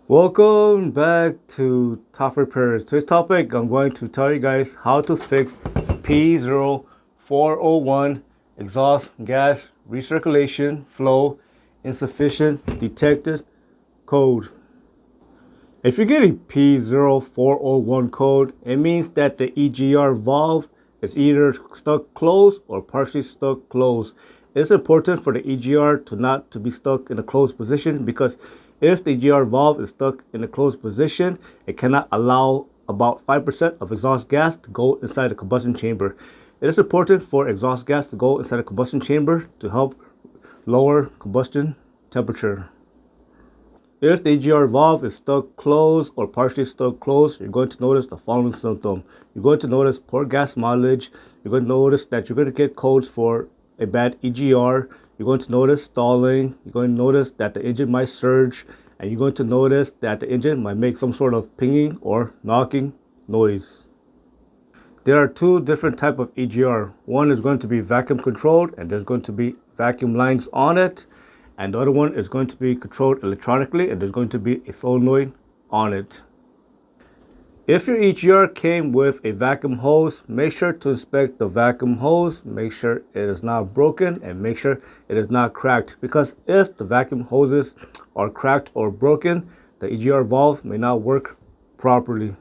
Welcome back to Top Repairs. Today's topic, I'm going to tell you guys how to fix P0401 exhaust gas recirculation flow insufficient detected code. If you're getting P0401 code, it means that the EGR valve is either stuck closed or partially stuck closed. It's important for the EGR to be stuck in a closed position, because if the EGR valve is stuck in a closed position, it cannot allow about 5% of exhaust gas to go inside the combustion chamber. It is important for exhaust gas to go inside the combustion chamber to help lower combustion temperature. If the EGR valve is stuck closed or partially stuck closed, you're going to notice the following symptom. You're going to notice poor gas mileage. You're going to notice that you're going to get codes for a bad EGR. You're going to notice stalling. You're going to notice that the engine might surge. And you're going to notice that the engine might make some sort of pinging or knocking noise. There are two different types of EGR. One is going to be vacuum controlled, and there's going to be vacuum lines on it. And the other one is going to be controlled electronically, and there's going to be a solenoid on it. If your EGR came with a vacuum hose, make sure to inspect the vacuum hose, make sure it is not broken, and make sure it is not cracked. Because if the vacuum hoses are cracked or broken, the EGR valve may not work properly.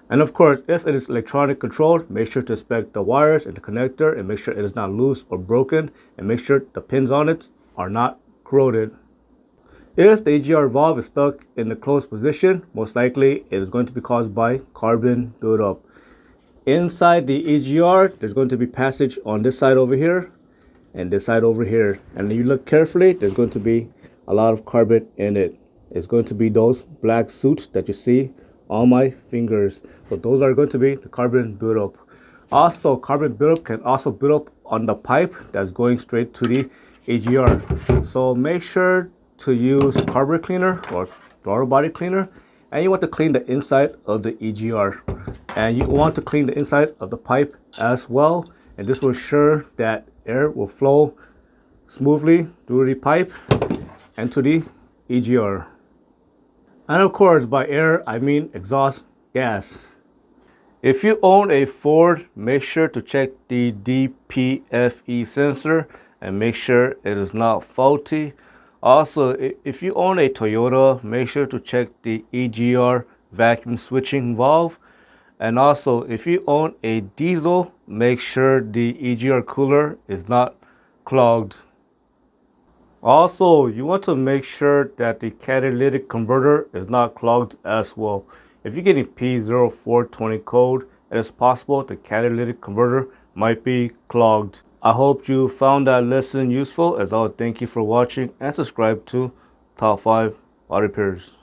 And of course, if it is electronic controlled, make sure to inspect the wires and the connector and make sure it is not loose or broken, and make sure the pins on it are not corroded. If the EGR valve is stuck in the closed position, most likely it is going to be caused by carbon buildup. Inside the EGR, there's going to be passage on this side over here and this side over here. And if you look carefully, there's going to be a lot of carbon in it. It's going to be those black soot that you see on my fingers. So those are going to be the carbon buildup. Also, carbon buildup can also build up on the pipe that's going straight to the EGR. So make sure to use carburetor cleaner or throttle body cleaner, and you want to clean the inside of the EGR, and you want to clean the inside of the pipe as well, and this will ensure that air will flow smoothly through the pipe and to the EGR. And of course, by air I mean exhaust gas. If you own a Ford, make sure to check the DPFE sensor and make sure it is not faulty. Also, if you own a Toyota, make sure to check the EGR vacuum switching valve. And also, if you own a diesel, make sure the EGR cooler is not clogged. Also, you want to make sure that the catalytic converter is not clogged as well. If you're getting P0420 code, it is possible the catalytic converter might be clogged. I hope you found that lesson useful. As always, thank you for watching and subscribe to Top 5 Auto Repairs.